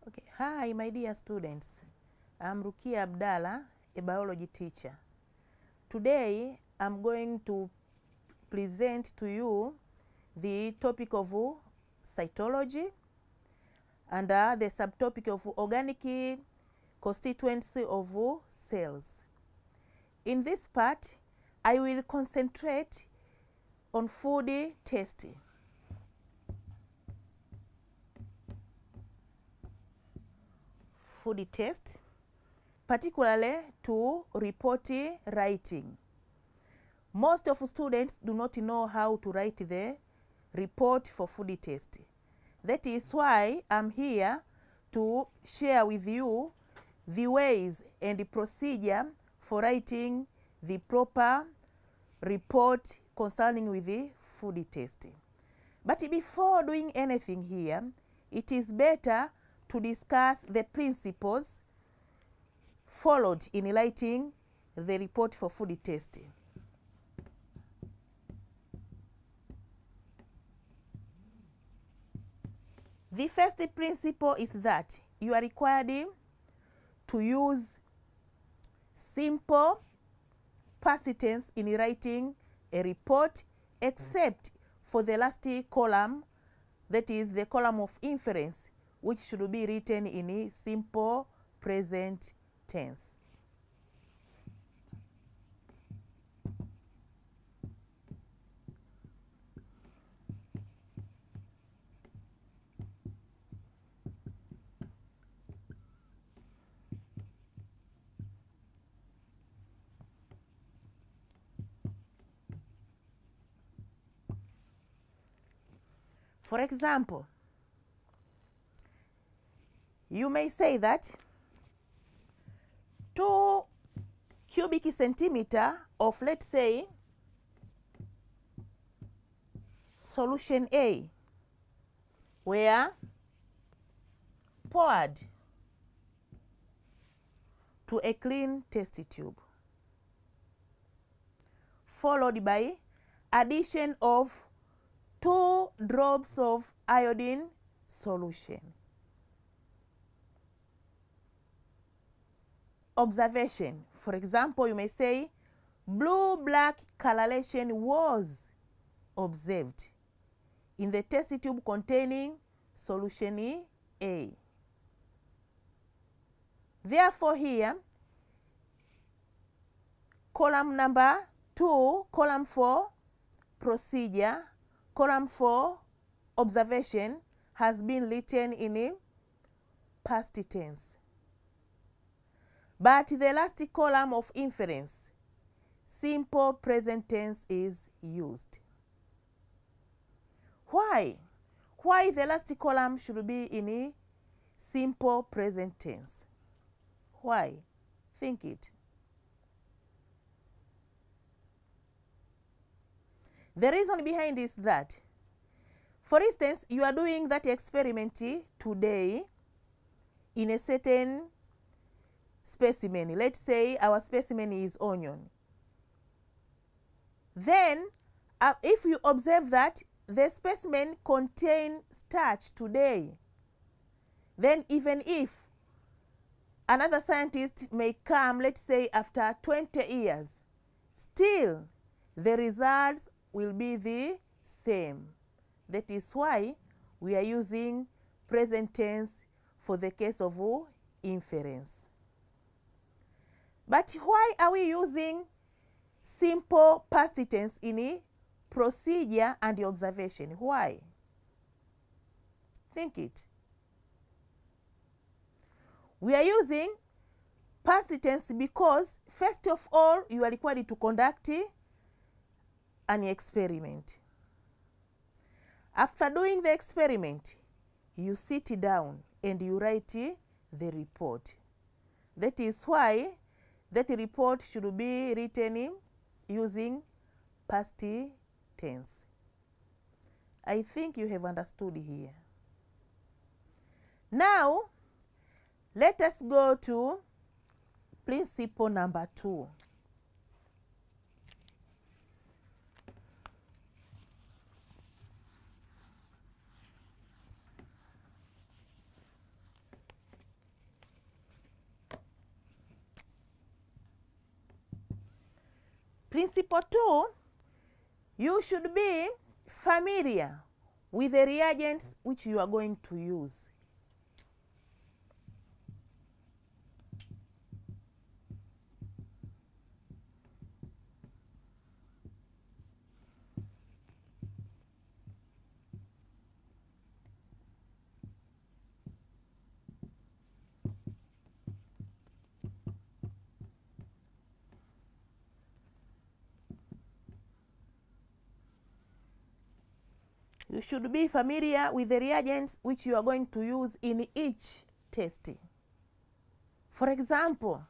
Okay. Hi, my dear students. I'm Rukia Abdallah, a biology teacher. Today, I'm going to present to you the topic of cytology under the subtopic of organic constituency of cells. In this part, I will concentrate on food testing. Food test, particularly to report writing. Most of students do not know how to write the report for food test. That is why I'm here to share with you the ways and the procedure for writing the proper report concerning with the food test. But before doing anything here, it is better to discuss the principles followed in writing the report for food test. The first principle is that you are required to use simple past tense in writing a report, except for the last column, that is the column of inference, which should be written in a simple present tense. For example, you may say that 2 cubic centimeter of, let's say, solution A were poured to a clean test tube, followed by addition of 2 drops of iodine solution. Observation. For example, you may say blue-black coloration was observed in the test tube containing solution A. Therefore, here, column number 2, column 4, procedure, column 4, observation, has been written in a past tense. But the last column of inference, simple present tense, is used. Why? Why the last column should be in a simple present tense? Why? Think it. The reason behind is that, for instance, you are doing that experiment today in a certain specimen. Let's say our specimen is onion. Then, if you observe that the specimen contains starch today, then even if another scientist may come, let's say, after 20 years, still the results will be the same. That is why we are using present tense for the case of inference. But why are we using simple past tense in procedure and observation? Why? Think it. We are using past tense because, first of all, you are required to conduct an experiment. After doing the experiment, you sit down and you write the report. That is why that report should be written using past tense. I think you have understood here. Now, let us go to principle number 2. Principle 2, you should be familiar with the reagents which you are going to use. You should be familiar with the reagents which you are going to use in each test. For example,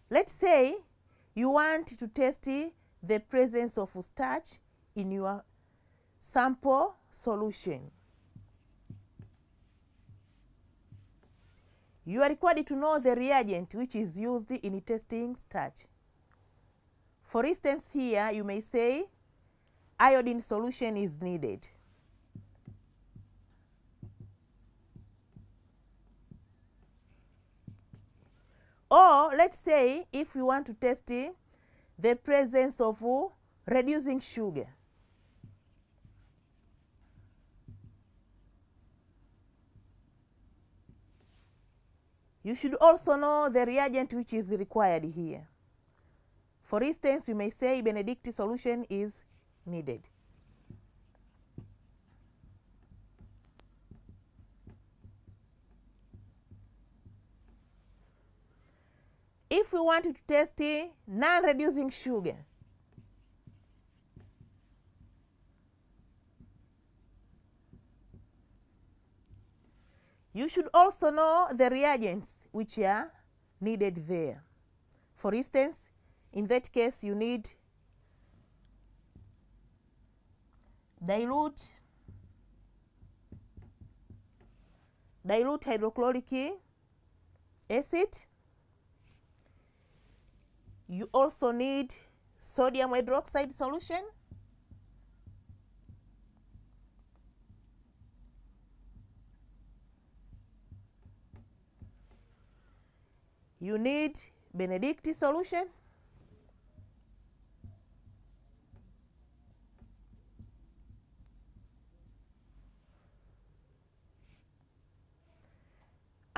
let's say you want to test the presence of starch in your sample solution. You are required to know the reagent which is used in testing starch. For instance, here you may say iodine solution is needed. Or let's say if you want to test the presence of reducing sugar. You should also know the reagent which is required here. For instance, you may say Benedict solution is needed. If we want to test non-reducing sugar, you should also know the reagents which are needed there. For instance, in that case, you need dilute hydrochloric acid. You also need sodium hydroxide solution. You need Benedict solution.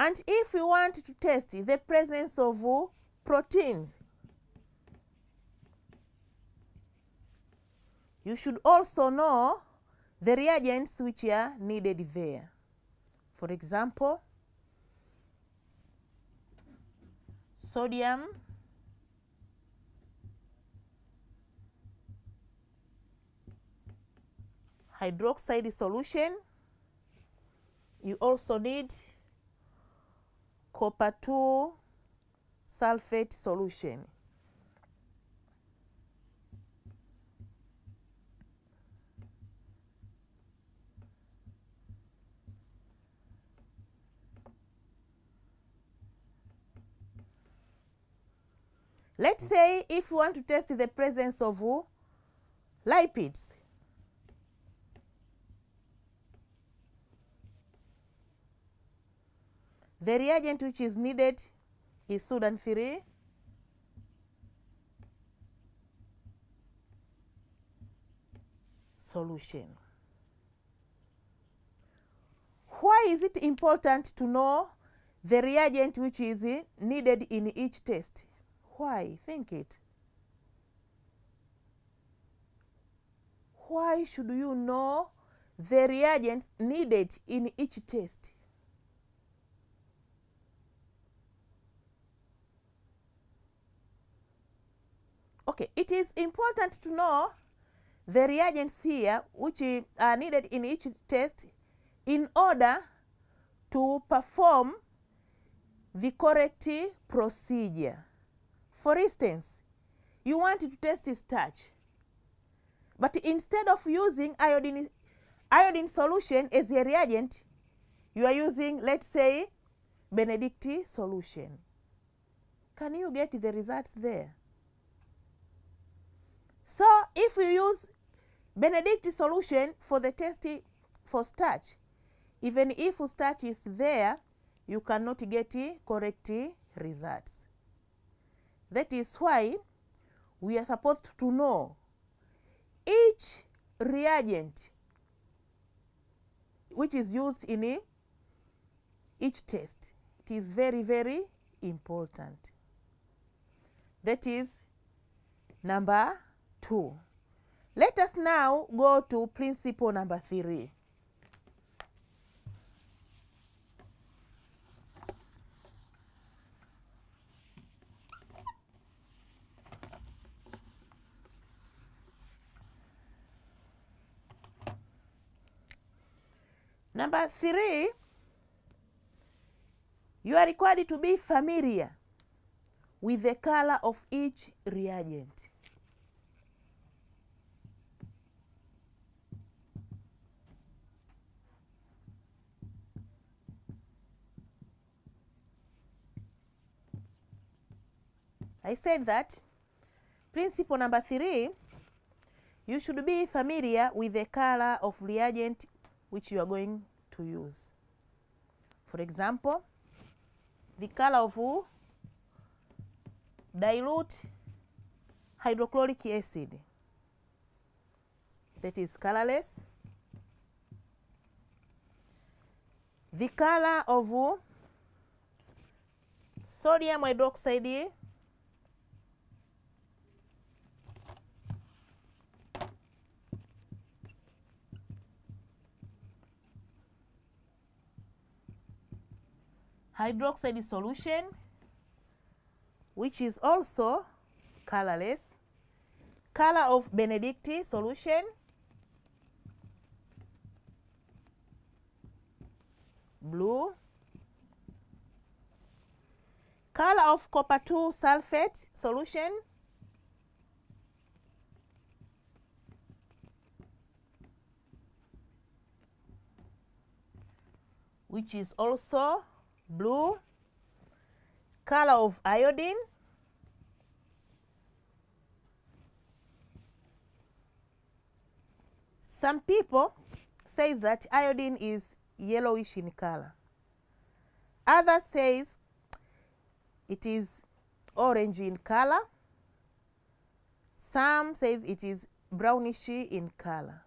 And if you want to test the presence of proteins, you should also know the reagents which are needed there. For example, sodium hydroxide solution. You also need copper 2 sulfate solution. Let's say if you want to test the presence of lipids, the reagent which is needed is Sudan-free solution. Why is it important to know the reagent which is needed in each test? Why? Think it. Why should you know the reagents needed in each test? Okay, it is important to know the reagents here which are needed in each test in order to perform the correct procedure. For instance, you want to test starch, but instead of using iodine solution as a reagent, you are using, let's say, Benedict solution. Can you get the results there? So if you use Benedict solution for the test for starch, even if starch is there, you cannot get correct results. That is why we are supposed to know each reagent which is used in each test. It is very, very important. That is number 2. Let us now go to principle number 3. Number 3, you are required to be familiar with the color of each reagent. I said that principle number 3, you should be familiar with the color of reagent which you are going to use. For example, the color of dilute hydrochloric acid, that is colorless. The color of sodium hydroxide hydroxide solution, which is also colorless. Color of Benedict solution, blue. Color of copper 2 sulfate solution, which is also blue. Color of iodine, some people say that iodine is yellowish in color. Others say it is orange in color. Some say it is brownish in color.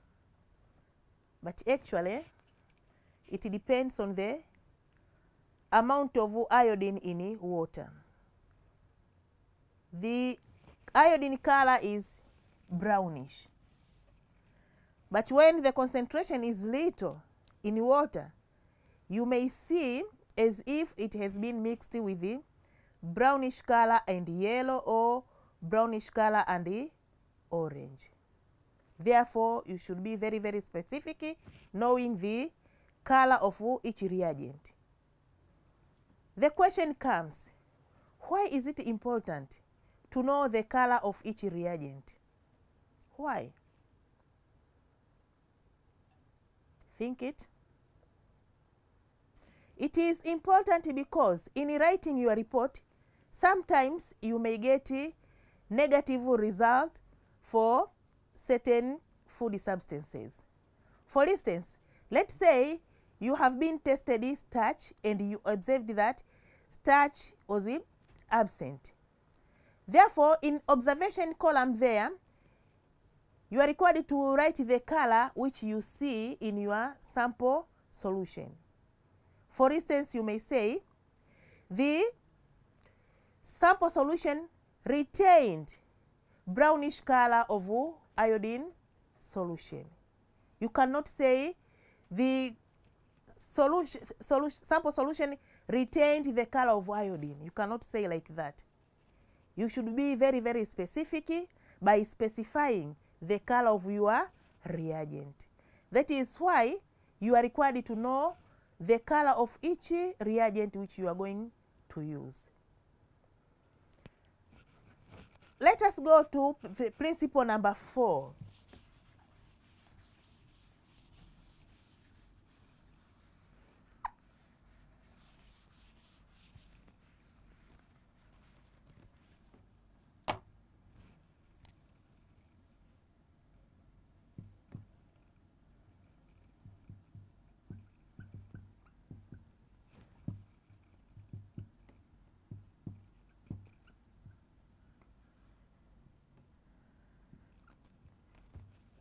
But actually, it depends on the amount of iodine in water. The iodine color is brownish. But when the concentration is little in water, you may see as if it has been mixed with the brownish color and yellow, or brownish color and the orange. Therefore, you should be very, very specific knowing the color of each reagent. The question comes, why is it important to know the color of each reagent? Why? Think it. It is important because in writing your report, sometimes you may get a negative result for certain food substances. For instance, let's say you have been tested starch and you observed that starch was absent. Therefore, in observation column there, you are required to write the color which you see in your sample solution. For instance, you may say the sample solution retained brownish color of iodine solution. You cannot say the sample solution retained the color of iodine. You cannot say like that. You should be very, very specific by specifying the color of your reagent. That is why you are required to know the color of each reagent which you are going to use. Let us go to principle number 4.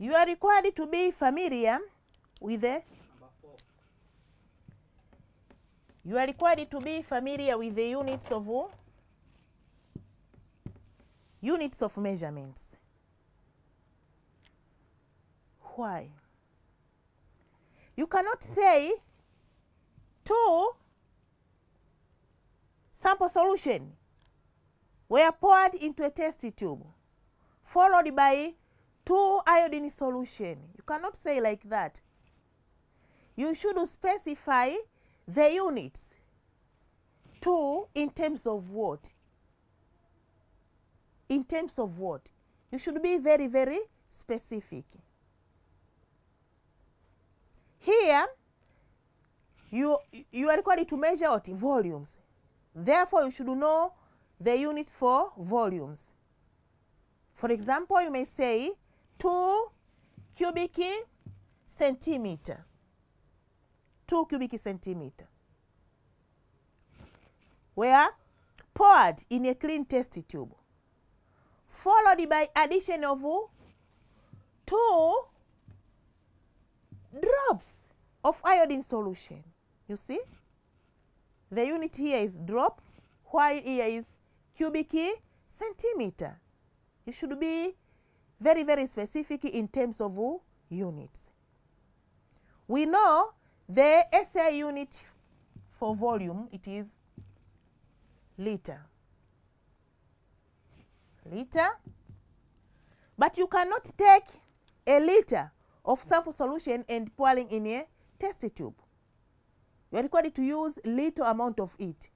You are required to be familiar with the units of measurements. Why? You cannot say 2 sample solution were poured into a test tube followed by 2 iodine solution. You cannot say like that. You should specify the units. 2 in terms of what? In terms of what? You should be very, very specific. Here, you are required to measure what? Volumes. Therefore, you should know the units for volumes. For example, you may say 2 cubic centimeter. 2 cubic centimeter were poured in a clean test tube, followed by addition of 2 drops of iodine solution. You see? The unit here is drop, while here is cubic centimeter. You should be very, very specific in terms of units. We know the SI unit for volume, it is liter. Liter. But you cannot take a liter of sample solution and pouring in a test tube. You are required to use little amount of it.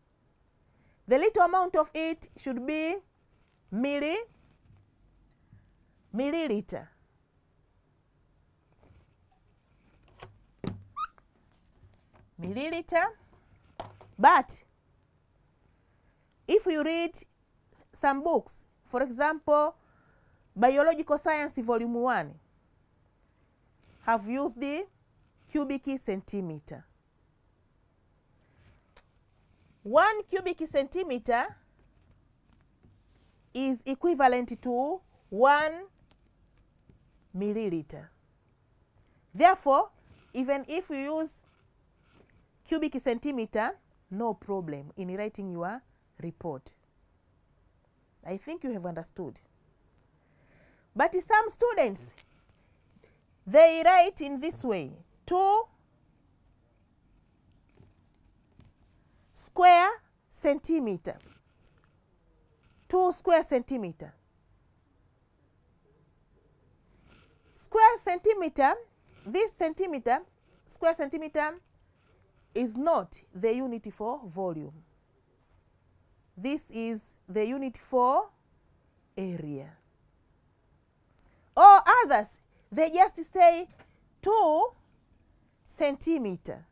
The little amount of it should be milliliter. Milliliter. But if you read some books, for example, Biological Science Volume 1, have used the cubic centimeter. 1 cubic centimeter is equivalent to 1 milliliter. Therefore, even if you use cubic centimeter, no problem in writing your report. I think you have understood. But some students, they write in this way: 2 square centimeter. 2 square centimeter. Square centimeter, this centimeter, square centimeter, is not the unit for volume. This is the unit for area. Or others, they just say 2 centimeter.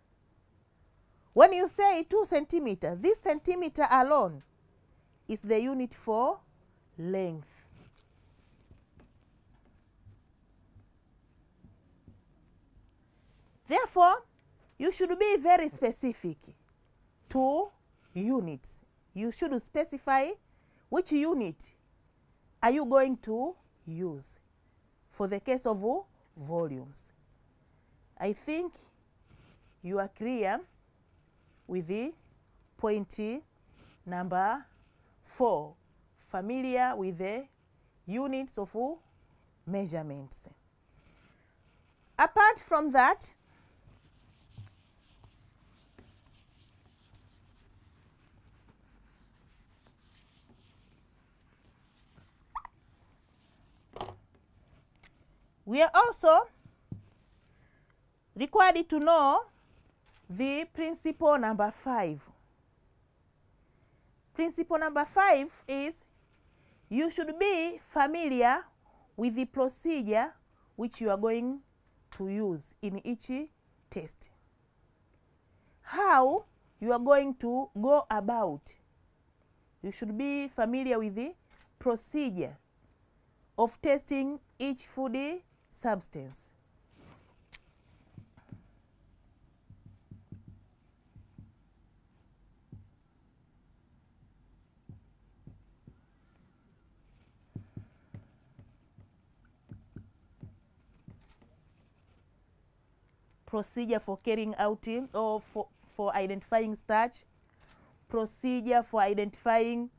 When you say 2 centimeter, this centimeter alone is the unit for length. Therefore, you should be very specific to units. You should specify which unit are you going to use for the case of volumes. I think you are clear with the point number 4, familiar with the units of measurements. Apart from that, we are also required to know the principle number 5. Principle number 5 is you should be familiar with the procedure which you are going to use in each test. How you are going to go about. You should be familiar with the procedure of testing each food substance. procedure for carrying out or for identifying starch, procedure for identifying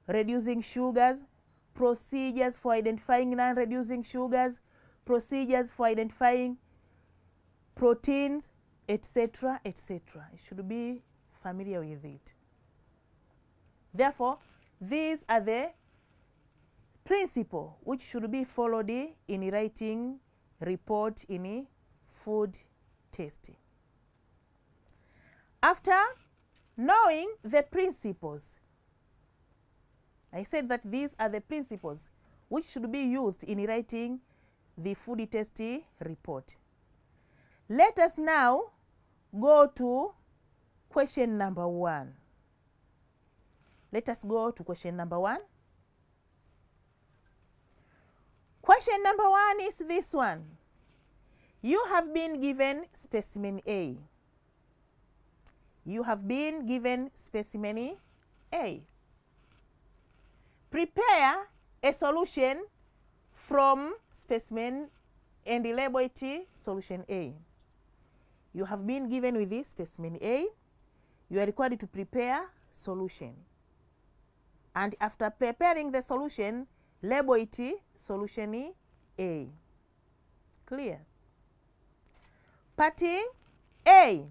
reducing sugars, procedures for identifying non-reducing sugars, procedures for identifying proteins, etc., etc. You should be familiar with it. Therefore, these are the principles which should be followed in writing report in food tasting. After knowing the principles, I said that these are the principles which should be used in writing the food tasting report. Let us now go to question number 1. Let us go to question number 1. Question number 1 is this one. You have been given specimen A. You have been given specimen A. Prepare a solution from specimen and label it solution A. You have been given with this specimen A. You are required to prepare solution. And after preparing the solution, label it solution A. Clear? Part A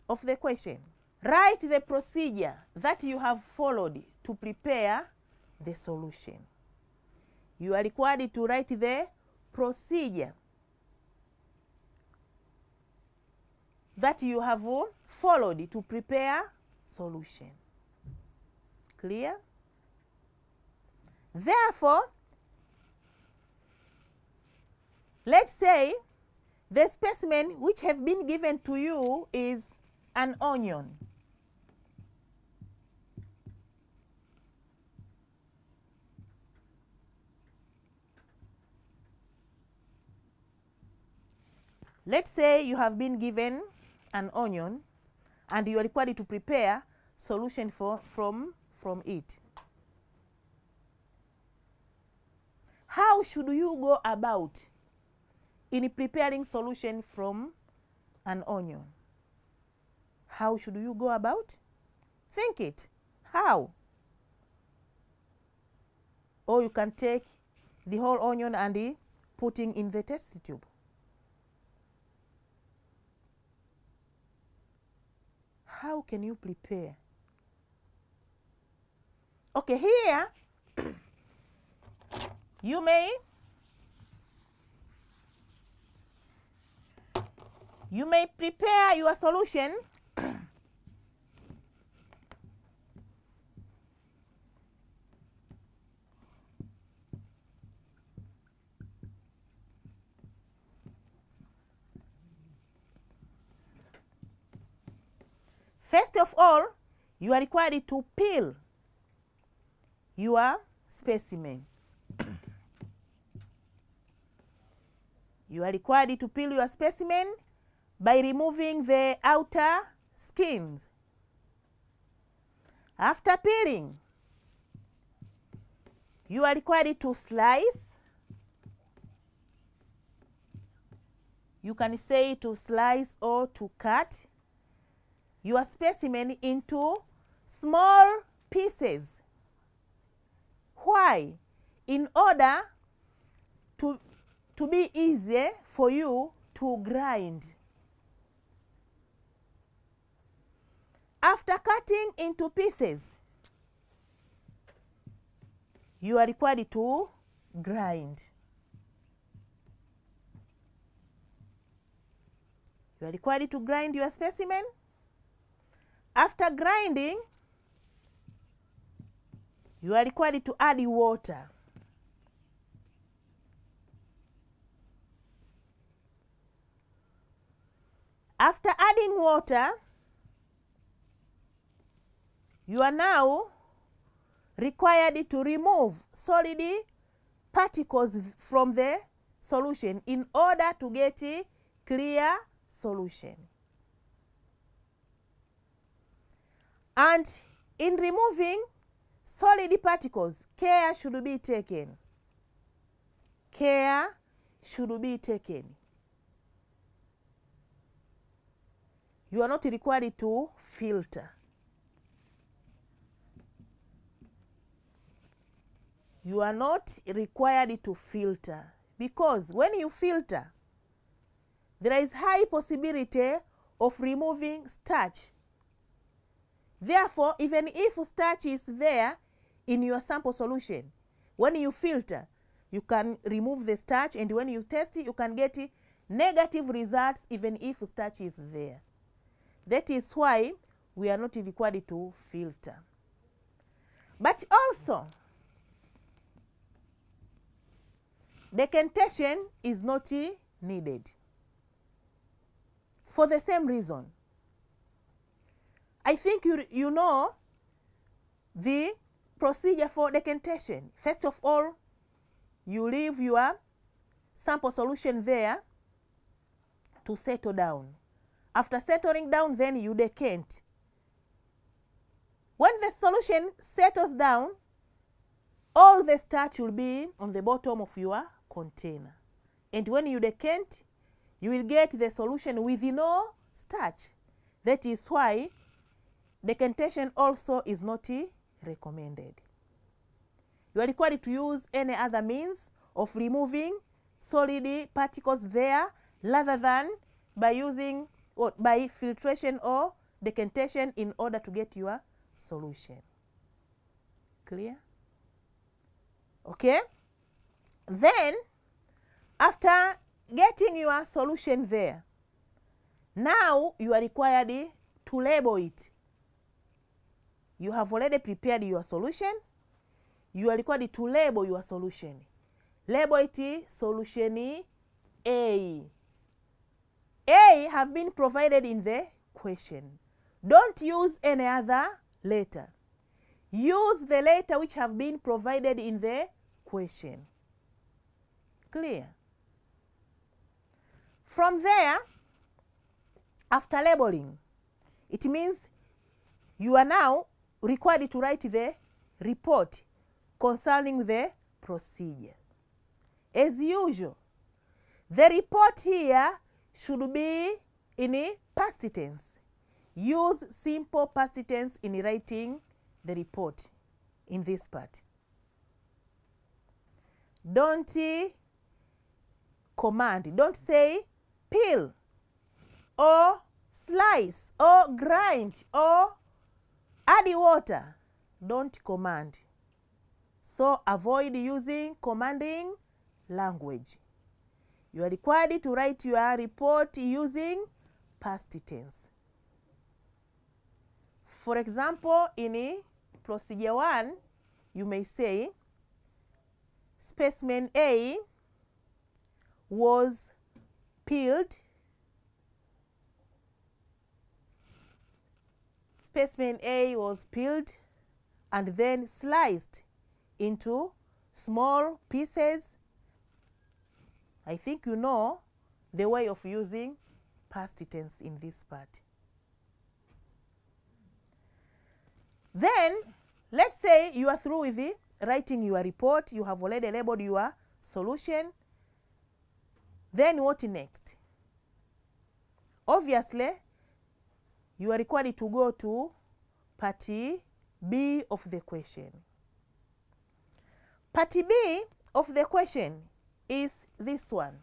of the question. Write the procedure that you have followed to prepare the solution. You are required to write the procedure that you have followed to prepare solution. Clear? Therefore, let's say the specimen which have been given to you is an onion. Let's say you have been given an onion and you are required to prepare solution from it. How should you go about in preparing solution from an onion? How should you go about? Think it. How? Or you can take the whole onion and putting in the test tube. How can you prepare? Okay, here you may prepare your solution first of all. You are required to peel your specimen. You are required to peel your specimen by removing the outer skins. After peeling, you are required to slice. You can say to slice or to cut your specimen into small pieces. Why? In order to be easier for you to grind. After cutting into pieces, you are required to grind. You are required to grind your specimen. After grinding, you are required to add water. After adding water, you are now required to remove solid particles from the solution in order to get a clear solution. And in removing solid particles, care should be taken. Care should be taken. you are not required to filter. You are not required to filter, because when you filter, there is high possibility of removing starch. Therefore, even if starch is there in your sample solution, when you filter, you can remove the starch, and when you test it, you can get negative results even if starch is there. That is why we are not required to filter. But also, decantation is not needed for the same reason. I think you know the procedure for decantation. First of all, you leave your sample solution there to settle down. After settling down, then you decant. When the solution settles down, all the starch will be on the bottom of your container. And when you decant, you will get the solution with no starch. That is why decantation also is not recommended. You are required to use any other means of removing solid particles there rather than by using or by filtration or decantation in order to get your solution. Clear? Okay? Then, after getting your solution there, now you are required to label it. You have already prepared your solution. You are required to label your solution. Label it solution A. A have been provided in the question. Don't use any other letter. Use the letter which have been provided in the question. Clear? From there, after labeling, it means you are now required to write the report concerning the procedure. As usual, the report here should be in past tense. Use simple past tense in writing the report in this part. Don't command. Don't say peel or slice or grind or add water. Don't command. So avoid using commanding language. You are required to write your report using past tense. For example, in procedure 1, you may say specimen A was peeled. Specimen A was peeled and then sliced into small pieces. I think you know the way of using past tense in this part. Then, let's say you are through with writing your report. You have already labeled your solution. Then what next? Obviously, you are required to go to part B of the question. Part B of the question is this one.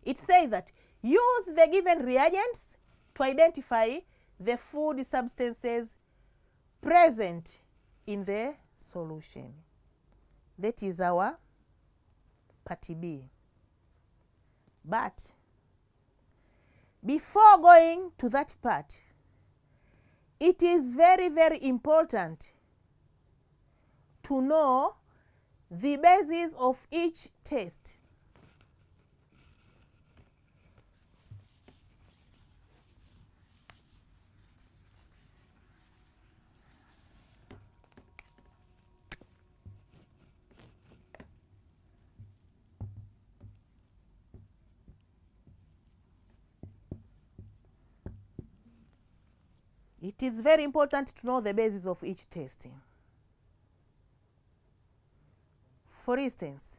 It says that use the given reagents to identify the food substances present in the solution. That is our part B. But before going to that part, it is very, very important to know the basis of each test. It is very important to know the basis of each testing. For instance,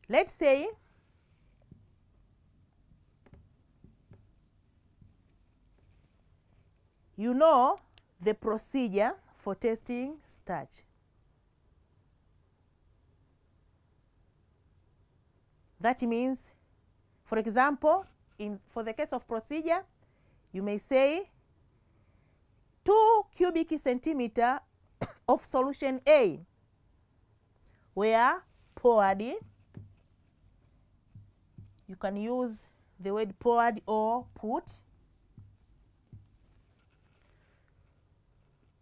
let's say you know the procedure for testing starch. That means, for example, for the case of procedure, you may say 2 cubic centimeter of solution A were poured. You can use the word poured or put.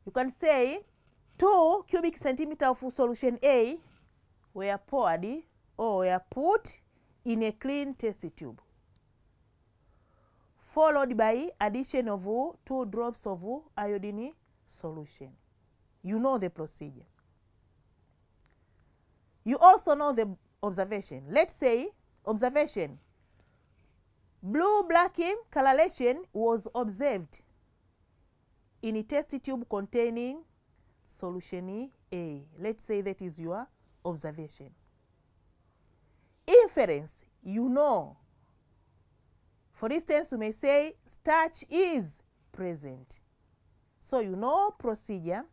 You can say 2 cubic centimeter of solution A were poured or were put in a clean test tube, followed by addition of 2 drops of iodine solution. You know the procedure. You also know the observation. Let's say, observation, blue-black coloration was observed in a test tube containing solution A. Let's say that is your observation. Inference, you know. For instance, you may say starch is present. So you know procedure,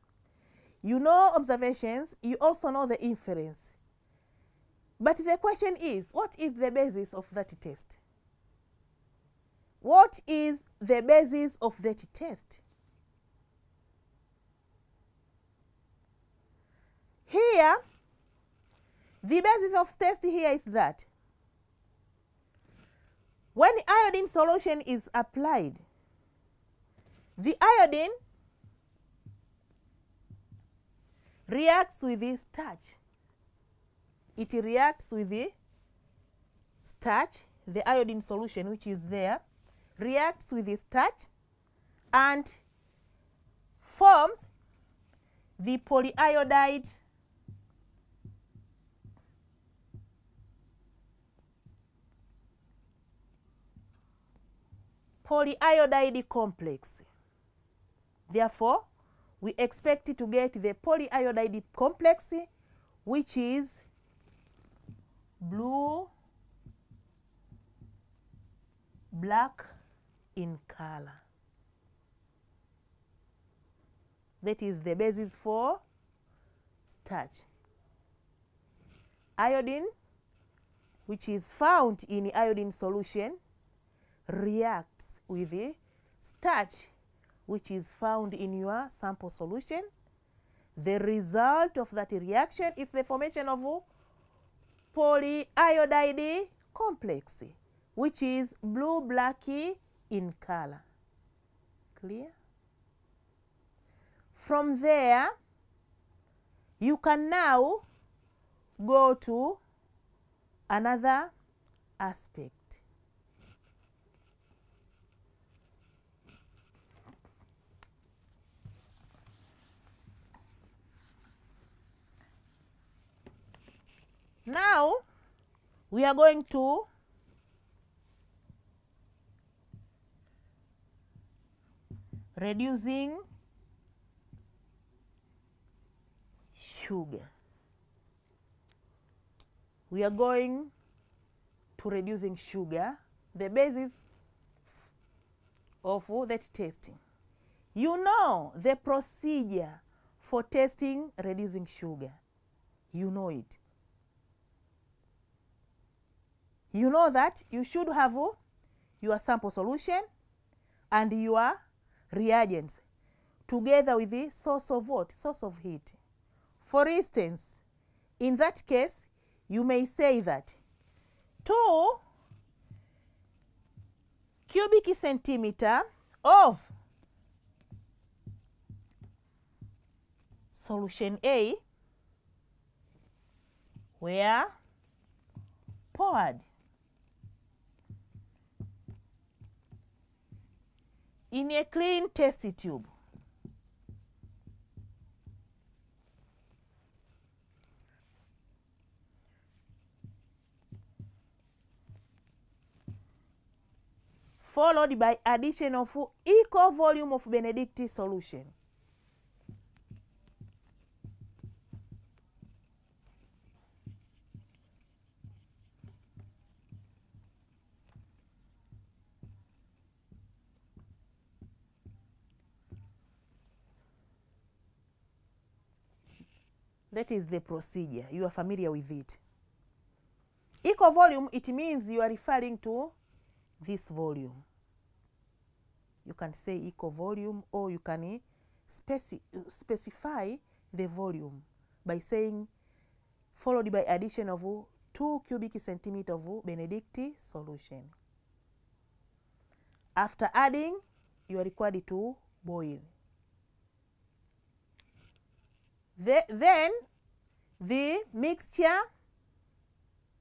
you know observations, you also know the inference. But the question is, what is the basis of that test? What is the basis of that test? Here, the basis of test here is that when iodine solution is applied, the iodine reacts with the starch. It reacts with the starch, the iodine solution which is there, reacts with the starch and forms the polyiodide complex. Therefore, we expect to get the polyiodide complex, which is blue, black in color. That is the basis for starch. Iodine, which is found in iodine solution, reacts with the starch, which is found in your sample solution. The result of that reaction is the formation of polyiodide complex, which is blue-black in color. Clear? From there, you can now go to another aspect. Now, we are going to reducing sugar. We are going to reducing sugar, the basis of that testing. You know the procedure for testing reducing sugar. You know it. You know that you should have your sample solution and your reagents together with the source of what? Source of heat. For instance, in that case, you may say that 2 cubic centimeter of solution A were poured in a clean test tube. Followed by addition of equal volume of Benedict solution. That is the procedure. You are familiar with it. Equal volume, it means you are referring to this volume. You can say equal volume, or you can specify the volume by saying followed by addition of 2 cubic centimeter of Benedict solution. After adding, you are required to boil. Then the mixture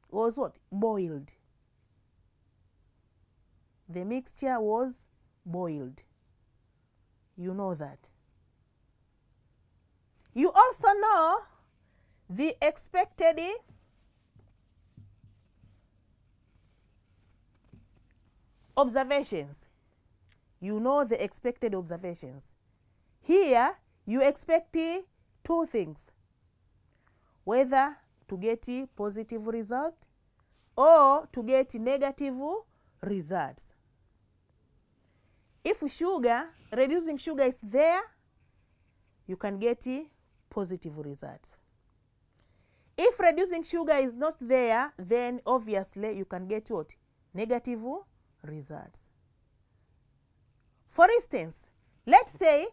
was what? Boiled. The mixture was boiled. You know that. You also know the expected observations. You know the expected observations. Here, you expect 2 things. Whether to get a positive result or to get negative results. If sugar, reducing sugar is there, you can get positive results. If reducing sugar is not there, then obviously you can get what? Negative results. For instance, let's say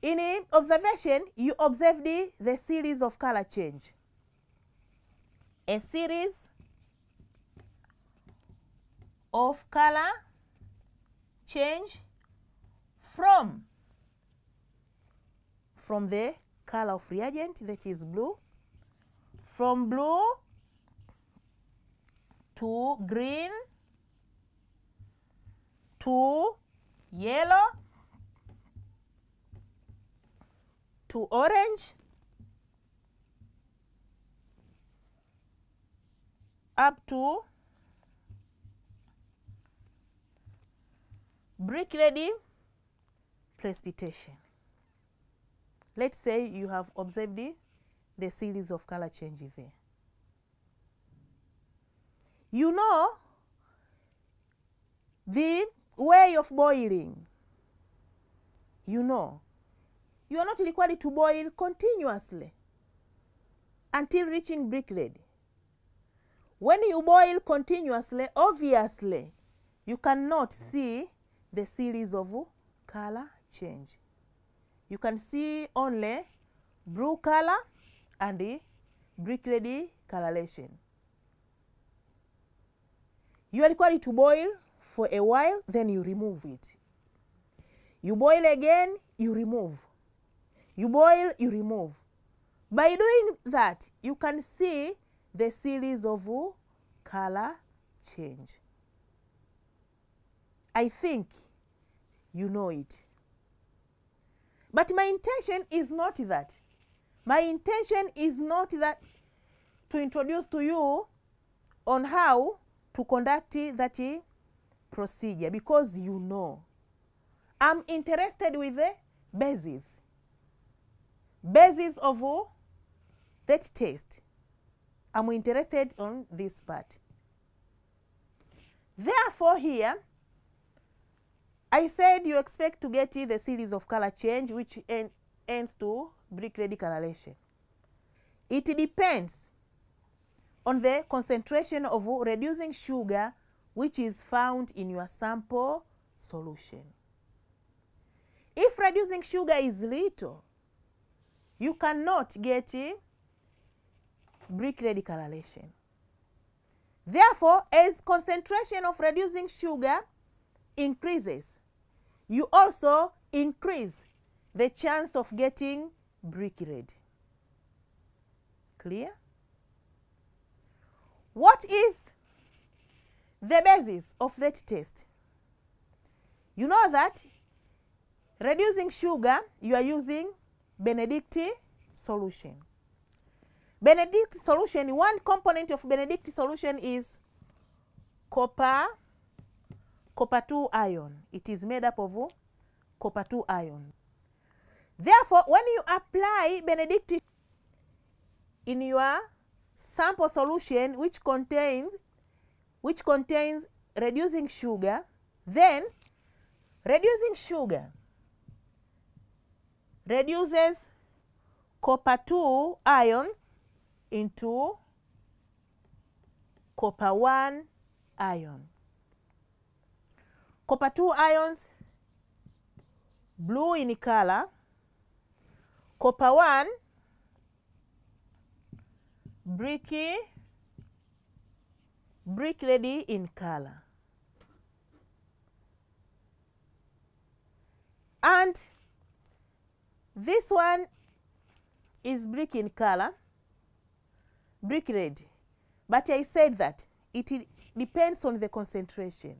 in an observation you observed the series of color change. A series of color change from the color of reagent, that is blue, from blue to green to yellow to orange up to brick ready precipitation. Let's say you have observed the series of color changes there. You know the way of boiling. You know you are not required to boil continuously until reaching brick ready. When you boil continuously, obviously you cannot see the series of color change. You can see only blue color and the brick ready coloration. You are required to boil for a while, then you remove it. You boil again, you remove. You boil, you remove. By doing that, you can see the series of color change. I think you know it. But my intention is not that. My intention is not that to introduce to you on how to conduct that procedure, because you know. I'm interested with the basis of that test. I'm interested on this part. Therefore, here, I said you expect to get the series of color change, which ends to brick ready coloration. It depends on the concentration of reducing sugar which is found in your sample solution. If reducing sugar is little, you cannot get brick ready coloration. Therefore, as concentration of reducing sugar increases, you also increase the chance of getting brick ready. Clear? What is the basis of that test? You know that reducing sugar, you are using Benedict solution. Benedict solution, one component of Benedict solution is copper 2 ion. It is made up of copper 2 ion. Therefore, when you apply Benedict in your sample solution which contains reducing sugar, then reducing sugar reduces copper 2 ions into copper 1 ion. Copper 2 ions, blue in color. Copper 1, brick ready in color. And this one is brick in color, brick red. But I said that it depends on the concentration.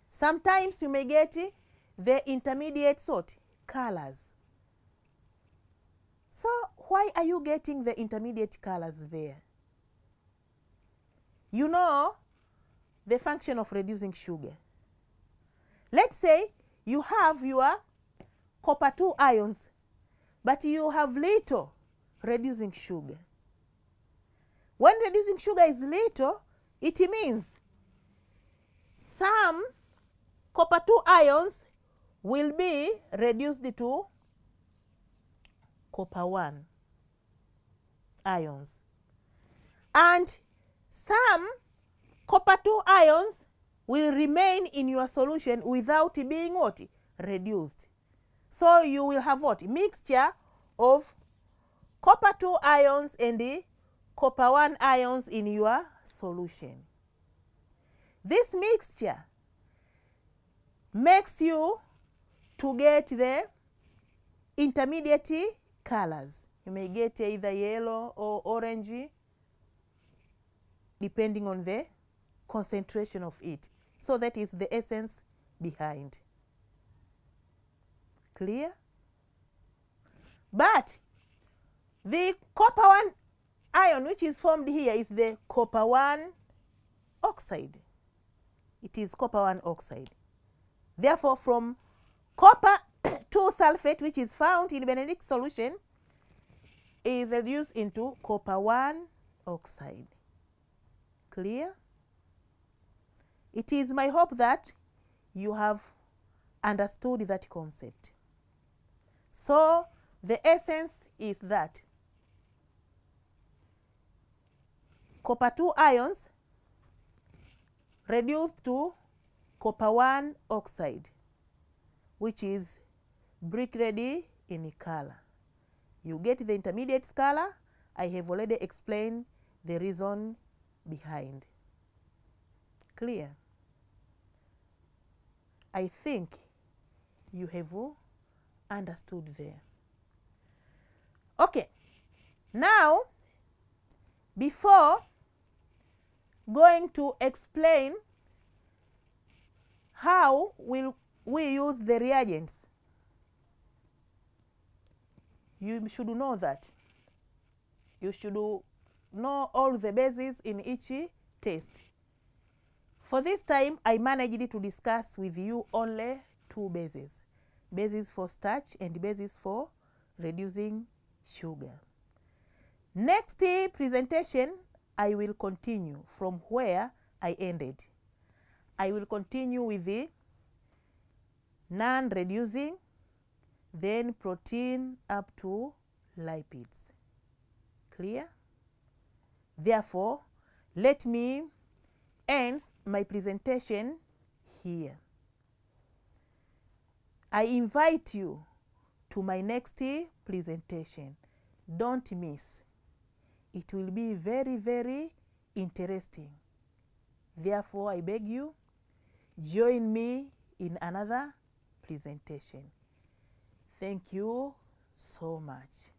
Sometimes you may get the intermediate sort colors. So why are you getting the intermediate colors there? You know the function of reducing sugar. Let's say you have your copper 2 ions, but you have little reducing sugar. When reducing sugar is little, it means some copper 2 ions will be reduced to copper 1 ions. And some copper 2 ions will remain in your solution without being what? Reduced. So you will have what? Mixture of copper 2 ions and the copper 1 ions in your solution. This mixture makes you to get the intermediate colors. You may get either yellow or orange depending on the concentration of it. So that is the essence behind. Clear? But the copper 1 ion which is formed here is the copper 1 oxide. It is copper 1 oxide. Therefore, from copper 2 sulfate, which is found in Benedict solution, is reduced into copper 1 oxide. Clear? It is my hope that you have understood that concept. So the essence is that copper 2 ions reduced to copper 1 oxide, which is brick ready in color. You get the intermediate color. I have already explained the reason behind. Clear? I think you have understood there. Okay. Now, before going to explain how will we use the reagents, you should know that. You should know all the bases in each test. For this time, I managed to discuss with you only 2 bases. Basis for starch and basis for reducing sugar. Next presentation, I will continue from where I ended. I will continue with the non-reducing, then protein up to lipids. Clear? Therefore, let me end my presentation here. I invite you to my next presentation. Don't miss. It will be very, very interesting. Therefore, I beg you, join me in another presentation. Thank you so much.